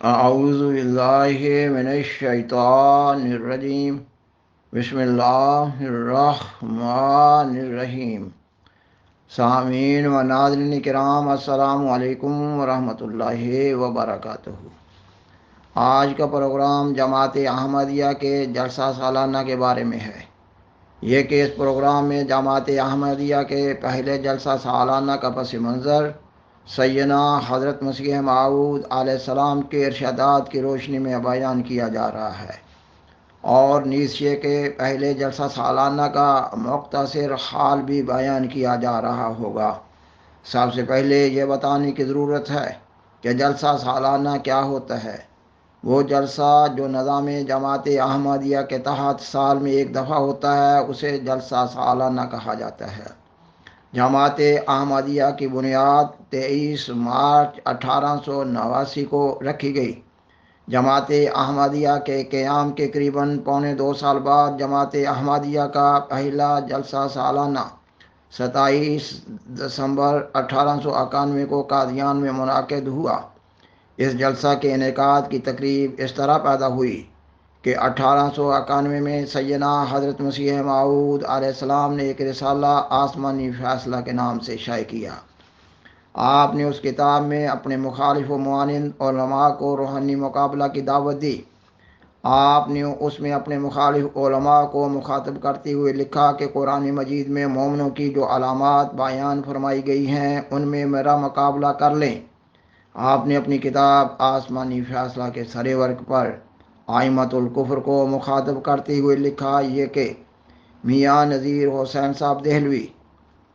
اعوذ باللہ من الشیطان الرجیم بسم اللہ الرحمن الرحیم۔ سامعین و ناظرین کرام، السلام علیکم ورحمۃ اللہ وبرکاتہ۔ آج کا پروگرام جماعت احمدیہ کے جلسہ سالانہ کے بارے میں ہے۔ یہ کہ اس پروگرام میں جماعت احمدیہ کے پہلے جلسہ سالانہ کا پس منظر سیدنا حضرت مسیح موعود علیہ السلام کے ارشادات کی روشنی میں بیان کیا جا رہا ہے، اور نیز یہ کہ پہلے جلسہ سالانہ کا مختصر حال بھی بیان کیا جا رہا ہوگا۔ سب سے پہلے یہ بتانے کی ضرورت ہے کہ جلسہ سالانہ کیا ہوتا ہے۔ وہ جلسہ جو نظام جماعت احمدیہ کے تحت سال میں ایک دفعہ ہوتا ہے اسے جلسہ سالانہ کہا جاتا ہے۔ جماعت احمدیہ کی بنیاد 23 مارچ 1889 کو رکھی گئی۔ جماعت احمدیہ کے قیام کے قریباً پونے 2 سال بعد جماعت احمدیہ کا پہلا جلسہ سالانہ 27 دسمبر 1891 کو قادیان میں منعقد ہوا۔ اس جلسہ کے انعقاد کی تقریب اس طرح پیدا ہوئی کہ 1891 میں سیدنا حضرت مسیح موعود علیہ السلام نے ایک رسالہ آسمانی فیصلہ کے نام سے شائع کیا۔ آپ نے اس کتاب میں اپنے مخالف و معاند علماء کو روحانی مقابلہ کی دعوت دی۔ آپ نے اس میں اپنے مخالف علماء کو مخاطب کرتے ہوئے لکھا کہ قرآن مجید میں مومنوں کی جو علامات بیان فرمائی گئی ہیں ان میں میرا مقابلہ کر لیں۔ آپ نے اپنی کتاب آسمانی فیصلہ کے سرے ورق پر ائمۃ الکفر کو مخاطب کرتے ہوئے لکھا یہ کہ میاں نذیر حسین صاحب دہلوی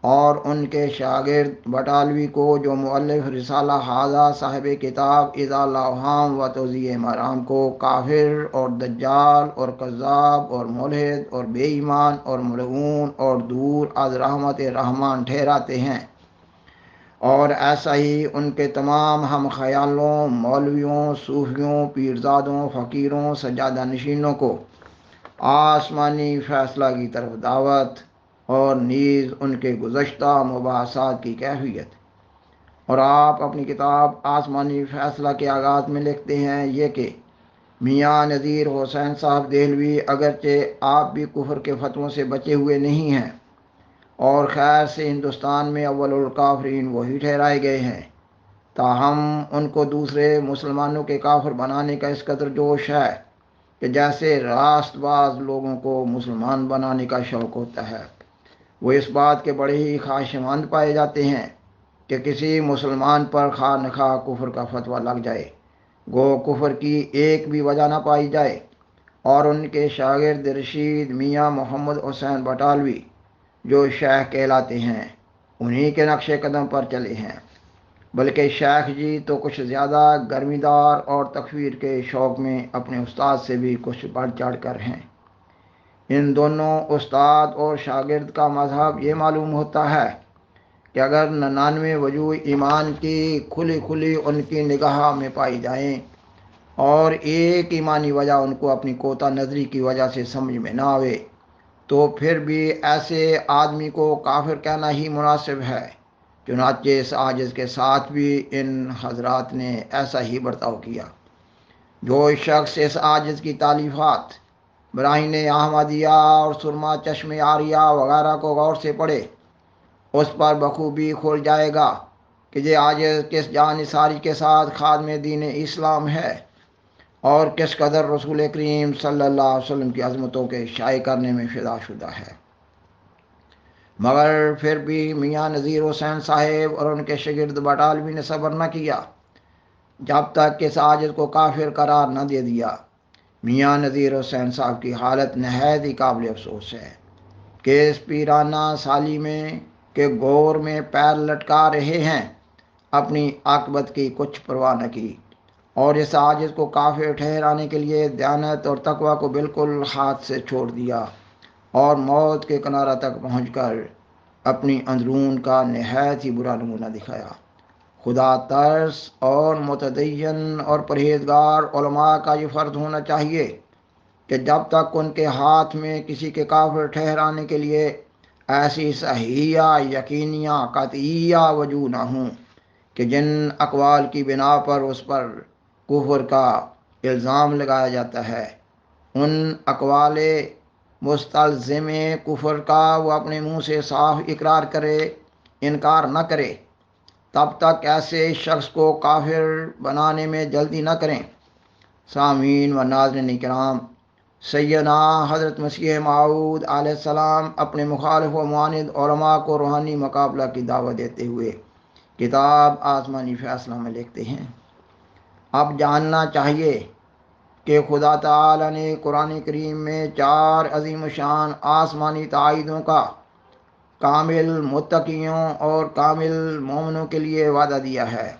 اور ان کے شاگرد بٹالوی کو جو مؤلف رسالہ ھذا صاحب کتاب اذا الاوہام و توضیح مرام کو کافر اور دجال اور کذاب اور ملحد اور بے ایمان اور ملعون اور دور از رحمت رحمان ٹھہراتے ہیں، اور ایسا ہی ان کے تمام ہم خیالوں، مولویوں، صوفیوں، پیرزادوں، فقیروں، سجادہ نشینوں کو آسمانی فیصلہ کی طرف دعوت، اور نیز ان کے گزشتہ مباحثات کی کیفیت۔ اور آپ اپنی کتاب آسمانی فیصلہ کے آغاز میں لکھتے ہیں یہ کہ میاں نذیر حسین صاحب دہلوی اگرچہ آپ بھی کفر کے فتووں سے بچے ہوئے نہیں ہیں، اور خیر سے ہندوستان میں اول الکافرین وہی ٹھہرائے گئے ہیں، تاہم ان کو دوسرے مسلمانوں کے کافر بنانے کا اس قدر جوش ہے کہ جیسے راست باز لوگوں کو مسلمان بنانے کا شوق ہوتا ہے۔ وہ اس بات کے بڑے ہی خواہشمند پائے جاتے ہیں کہ کسی مسلمان پر خواہ نخواہ کفر کا فتویٰ لگ جائے، گو کفر کی ایک بھی وجہ نہ پائی جائے۔ اور ان کے شاگرد رشید میاں محمد حسین بٹالوی جو شیخ کہلاتے ہیں انہی کے نقش قدم پر چلے ہیں، بلکہ شیخ جی تو کچھ زیادہ گرمی دار اور تکفیر کے شوق میں اپنے استاد سے بھی کچھ بڑھ چڑھ کر ہیں۔ ان دونوں استاد اور شاگرد کا مذہب یہ معلوم ہوتا ہے کہ اگر 99 وجوہ ایمان کی کھلی ان کی نگاہ میں پائی جائیں اور ایک ایمانی وجہ ان کو اپنی کوتا نظری کی وجہ سے سمجھ میں نہ آوے، تو پھر بھی ایسے آدمی کو کافر کہنا ہی مناسب ہے۔ چنانچہ اس عاجز کے ساتھ بھی ان حضرات نے ایسا ہی برتاؤ کیا۔ جو شخص اس عاجز کی تالیفات براہین احمدیہ اور سرما چشم آریہ وغیرہ کو غور سے پڑھے، اس پر بخوبی کھل جائے گا کہ یہ عاجز کس جانثاری کے ساتھ خادم دین اسلام ہے، اور کس قدر رسول کریم صلی اللہ علیہ وسلم کی عظمتوں کے شائع کرنے میں فدا شدہ ہے۔ مگر پھر بھی میاں نذیر حسین صاحب اور ان کے شاگرد بٹالوی نے صبر نہ کیا جب تک کہ اس عاجز کو کافر قرار نہ دے دیا۔ میاں نذیر حسین صاحب کی حالت نہایت ہی قابل افسوس ہے کہ اس پیرانہ سالی میں کہ گور میں پیر لٹکا رہے ہیں اپنی عاقبت کی کچھ پرواہ نہ کی، اور اس عاجز کو کافر ٹھہرانے کے لیے دیانت اور تقوی کو بالکل ہاتھ سے چھوڑ دیا، اور موت کے کنارہ تک پہنچ کر اپنی اندرون کا نہایت ہی برا نمونہ دکھایا۔ خدا ترس اور متدین اور پرہیزگار علماء کا یہ فرض ہونا چاہیے کہ جب تک ان کے ہاتھ میں کسی کے کافر ٹھہرانے کے لیے ایسی صحیحہ یقینیہ قطعیہ وجوہ نہ ہوں کہ جن اقوال کی بنا پر اس پر کفر کا الزام لگایا جاتا ہے، ان اقوال مستلزم کفر کا وہ اپنے منہ سے صاف اقرار کرے، انکار نہ کرے، تب تک ایسے شخص کو کافر بنانے میں جلدی نہ کریں۔ سامعین و ناظرین کرام، سیدنا حضرت مسیح موعود علیہ السلام اپنے مخالف و معاند علماء کو روحانی مقابلہ کی دعوت دیتے ہوئے کتاب آسمانی فیصلہ میں لکھتے ہیں، اب جاننا چاہیے کہ خدا تعالی نے قرآن کریم میں 4 عظیم شان آسمانی تائیدوں کا کامل متقیوں اور کامل مومنوں کے لیے وعدہ دیا ہے،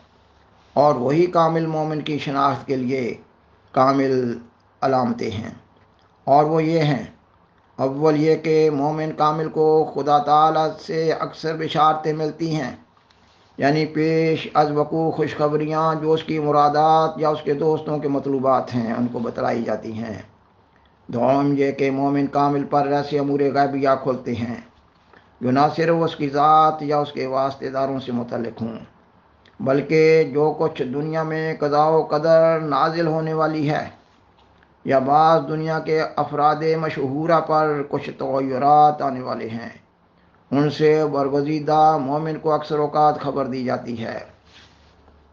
اور وہی کامل مومن کی شناخت کے لیے کامل علامتیں ہیں، اور وہ یہ ہیں: اول یہ کہ مومن کامل کو خدا تعالی سے اکثر بشارتیں ملتی ہیں، یعنی پیش از وقوع خوشخبریاں جو اس کی مرادات یا اس کے دوستوں کے مطلوبات ہیں ان کو بتلائی جاتی ہیں۔ دوم یہ کہ مومن کامل پر ایسے امور غیبیہ کھولتے ہیں جو نہ صرف اس کی ذات یا اس کے واسطے داروں سے متعلق ہوں، بلکہ جو کچھ دنیا میں قضاء و قدر نازل ہونے والی ہے، یا بعض دنیا کے افراد مشہورہ پر کچھ تغیرات آنے والے ہیں، ان سے برگزیدہ مومن کو اکثر اوقات خبر دی جاتی ہے۔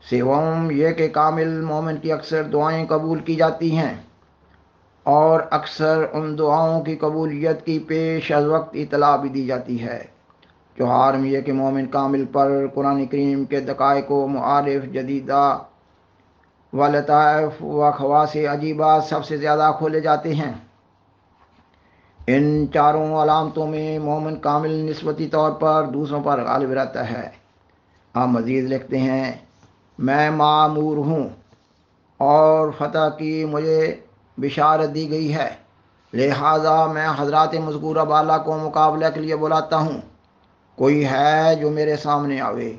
سوم یہ کہ کامل مومن کی اکثر دعائیں قبول کی جاتی ہیں، اور اکثر ان دعاؤں کی قبولیت کی پیش از وقت اطلاع بھی دی جاتی ہے۔ چہارم یہ کہ مومن کامل پر قرآن کریم کے دقائق و معارف جدیدہ و لطائف و خواص عجیبہ سب سے زیادہ کھولے جاتے ہیں۔ ان 4 علامتوں میں مومن کامل نسبتی طور پر دوسروں پر غالب رہتا ہے۔ آپ مزید لکھتے ہیں، میں معمور ہوں اور فتح کی مجھے بشارت دی گئی ہے، لہٰذا میں حضرات مذکورہ بالا کو مقابلہ کے لیے بلاتا ہوں۔ کوئی ہے جو میرے سامنے آوے،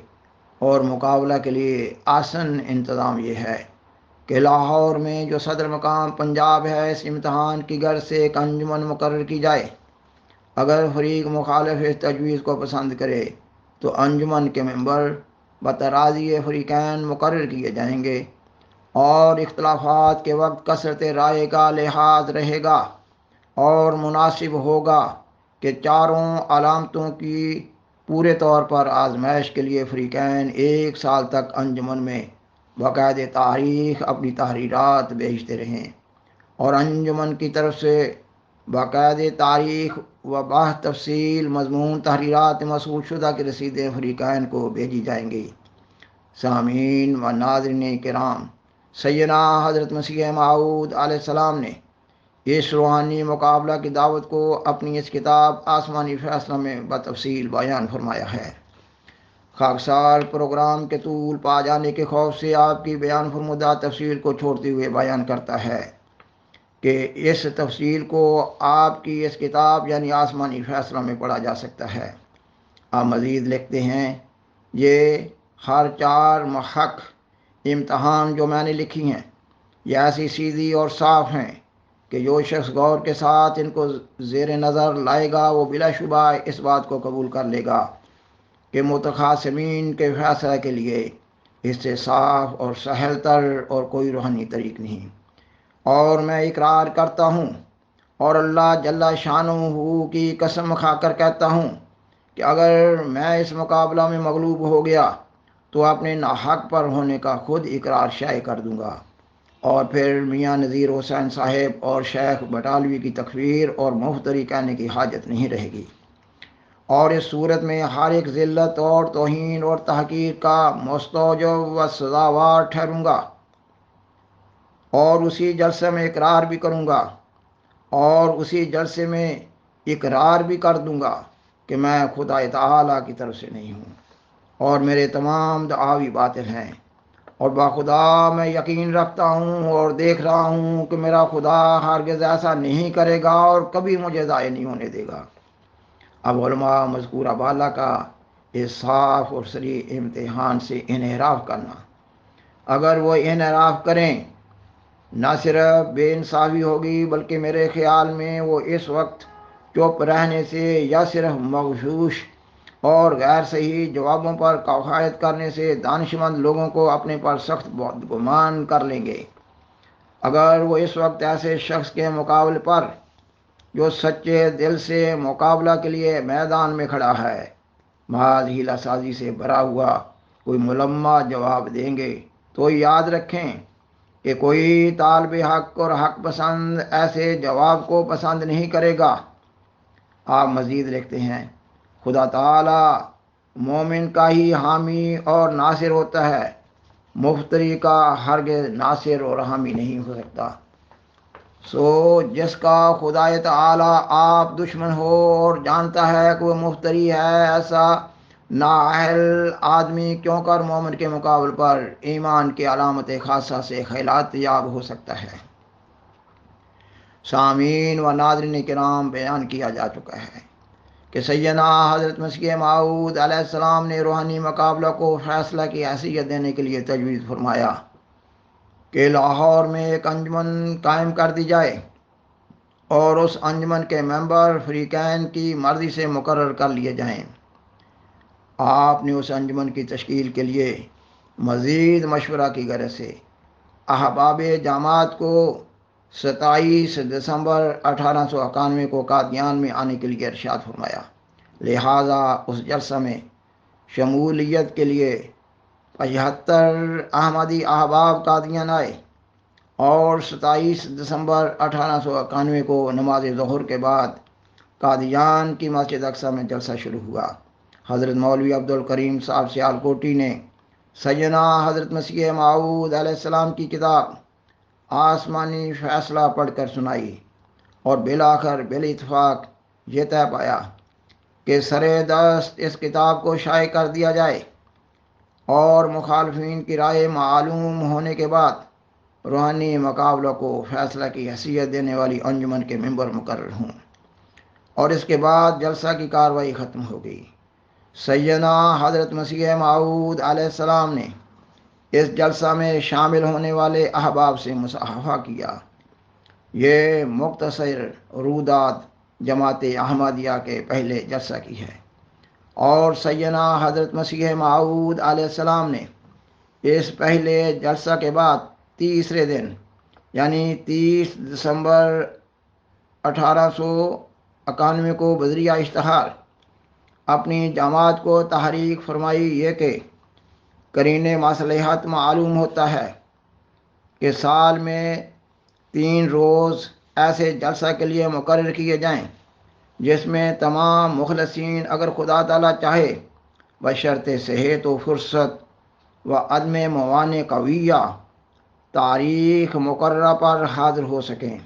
اور مقابلہ کے لیے آسن انتظام یہ ہے کہ لاہور میں جو صدر مقام پنجاب ہے، اس امتحان کی غرض سے ایک انجمن مقرر کی جائے۔ اگر فریق مخالف اس تجویز کو پسند کرے تو انجمن کے ممبر بتراضی فریقین مقرر کیے جائیں گے، اور اختلافات کے وقت کثرت رائے کا لحاظ رہے گا، اور مناسب ہوگا کہ 4 علامتوں کی پورے طور پر آزمائش کے لیے فریقین 1 سال تک انجمن میں باقاعدہ تاریخ اپنی تحریرات بھیجتے رہیں، اور انجمن کی طرف سے باقاعدہ تاریخ و باہ تفصیل مضمون تحریرات موصول شدہ کی رسیدیں فریقین کو بھیجی جائیں گی۔ سامعین و ناظرین کرام، سیدنا حضرت مسیح موعود علیہ السلام نے اس روحانی مقابلہ کی دعوت کو اپنی اس کتاب آسمانی فیصلہ میں بتفصیل بیان فرمایا ہے۔ خاکسار پروگرام کے طول پا جانے کے خوف سے آپ کی بیان فرمودہ تفصیل کو چھوڑتے ہوئے بیان کرتا ہے کہ اس تفصیل کو آپ کی اس کتاب یعنی آسمانی فیصلہ میں پڑھا جا سکتا ہے۔ آپ مزید لکھتے ہیں، یہ ہر 4 محق امتحان جو میں نے لکھی ہیں، یہ ایسی سیدھی اور صاف ہیں کہ جو شخص غور کے ساتھ ان کو زیر نظر لائے گا وہ بلا شبہ اس بات کو قبول کر لے گا کہ متخاصمین کے فیصلہ کے لیے اس سے صاف اور سہل تر اور کوئی روحانی طریق نہیں۔ اور میں اقرار کرتا ہوں اور اللہ جل شانہ کی قسم کھا کر کہتا ہوں کہ اگر میں اس مقابلہ میں مغلوب ہو گیا تو اپنے ناحق پر ہونے کا خود اقرار شائع کر دوں گا، اور پھر میاں نذیر حسین صاحب اور شیخ بٹالوی کی تکفیر اور مفتری کہنے کی حاجت نہیں رہے گی، اور اس صورت میں ہر ایک ذلت اور توہین اور تحقیر کا مستوجب و سزاوار ٹھہروں گا، اور اسی جلسے میں اقرار بھی کروں گا، اور اسی جلسے میں اقرار بھی کر دوں گا کہ میں خدا تعالی کی طرف سے نہیں ہوں، اور میرے تمام دعاوی باطل ہیں، اور باخدا میں یقین رکھتا ہوں اور دیکھ رہا ہوں کہ میرا خدا ہرگز ایسا نہیں کرے گا اور کبھی مجھے ضائع نہیں ہونے دے گا۔ اب علماء مذکورہ بالا کا اس صاف اور صریح امتحان سے انحراف کرنا، اگر وہ انحراف کریں نہ صرف بے انصافی ہوگی بلکہ میرے خیال میں وہ اس وقت چپ رہنے سے یا صرف مغشوش اور غیر صحیح جوابوں پر کفایت کرنے سے دانشمند لوگوں کو اپنے پر سخت گمان کر لیں گے۔ اگر وہ اس وقت ایسے شخص کے مقابلے پر جو سچے دل سے مقابلہ کے لیے میدان میں کھڑا ہے محض ہیلا سازی سے بھرا ہوا کوئی ملمہ جواب دیں گے تو یاد رکھیں کہ کوئی طالب حق اور حق پسند ایسے جواب کو پسند نہیں کرے گا۔ آپ مزید لکھتے ہیں خدا تعالی مومن کا ہی حامی اور ناصر ہوتا ہے، مفتری کا ہرگز ناصر اور حامی نہیں ہو سکتا۔ سو جس کا خدا تعالی آپ دشمن ہو اور جانتا ہے کہ وہ مفتری ہے، ایسا نااہل آدمی کیوں کر مومن کے مقابل پر ایمان کی علامت خاصہ سے خیالات یاب ہو سکتا ہے۔ سامعین و ناظرین کرام، بیان کیا جا چکا ہے کہ سیدنا حضرت مسیح موعود علیہ السلام نے روحانی مقابلہ کو فیصلہ کی حیثیت دینے کے لیے تجویز فرمایا کہ لاہور میں ایک انجمن قائم کر دی جائے اور اس انجمن کے ممبر فریقین کی مرضی سے مقرر کر لیے جائیں۔ آپ نے اس انجمن کی تشکیل کے لیے مزید مشورہ کی غرض سے احباب جماعت کو 27 دسمبر 1891 کو قادیان میں آنے کے لیے ارشاد فرمایا۔ لہٰذا اس جلسہ میں شمولیت کے لیے 75 احمدی احباب قادیان آئے اور 27 دسمبر 1891 کو نماز ظہر کے بعد قادیان کی مسجد اقصی میں جلسہ شروع ہوا۔ حضرت مولوی عبدالکریم صاحب سیالکوٹی نے سیدنا حضرت مسیح موعود علیہ السلام کی کتاب آسمانی فیصلہ پڑھ کر سنائی اور بالآخر بالاتفاق یہ طے پایا کہ سر دست اس کتاب کو شائع کر دیا جائے اور مخالفین کی رائے معلوم ہونے کے بعد روحانی مقابلہ کو فیصلہ کی حیثیت دینے والی انجمن کے ممبر مقرر ہوں، اور اس کے بعد جلسہ کی کارروائی ختم ہو گئی۔ سیدنا حضرت مسیح موعود علیہ السلام نے اس جلسہ میں شامل ہونے والے احباب سے مصافحہ کیا۔ یہ مختصر رودات جماعت احمدیہ کے پہلے جلسہ کی ہے، اور سیدنا حضرت مسیح موعود علیہ السلام نے اس پہلے جلسہ کے بعد تیسرے دن یعنی 30 دسمبر 1891 کو بذریعہ اشتہار اپنی جماعت کو تحریک فرمائی یہ کہ قرین مصلحت معلوم ہوتا ہے کہ سال میں 3 روز ایسے جلسہ کے لیے مقرر کیے جائیں جس میں تمام مخلصین اگر خدا تعالیٰ چاہے بشرط صحت و فرصت و عدم موانع قویہ تاریخ مقررہ پر حاضر ہو سکیں۔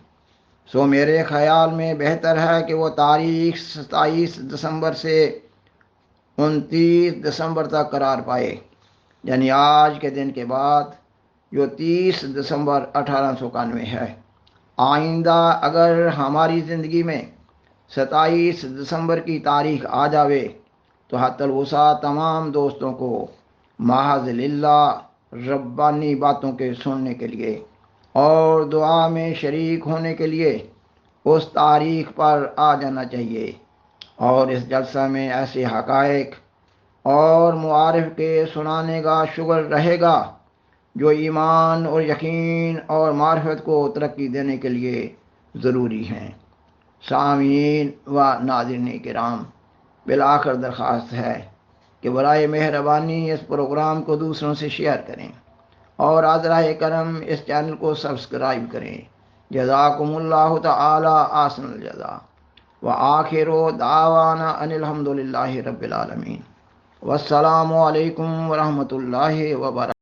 سو میرے خیال میں بہتر ہے کہ وہ تاریخ 27 دسمبر سے 29 دسمبر تک قرار پائے، یعنی آج کے دن کے بعد جو 30 دسمبر 1891 ہے۔ آئندہ اگر ہماری زندگی میں 27 دسمبر کی تاریخ آ جاوے تو حتی الوسع تمام دوستوں کو محض للہ ربانی باتوں کے سننے کے لیے اور دعا میں شریک ہونے کے لیے اس تاریخ پر آ جانا چاہیے، اور اس جلسہ میں ایسے حقائق اور معارف کے سنانے کا شغل رہے گا جو ایمان اور یقین اور معرفت کو ترقی دینے کے لیے ضروری ہیں۔ سامعین و ناظرین کرام، بالآخر درخواست ہے کہ برائے مہربانی اس پروگرام کو دوسروں سے شیئر کریں اور عذرہ کرم اس چینل کو سبسکرائب کریں۔ جزاکم اللہ تعالی احسن الجزا، وآخر دعوانا ان الحمدللہ رب العالمین، والسلام علیکم ورحمۃ اللہ وبرکاتہ۔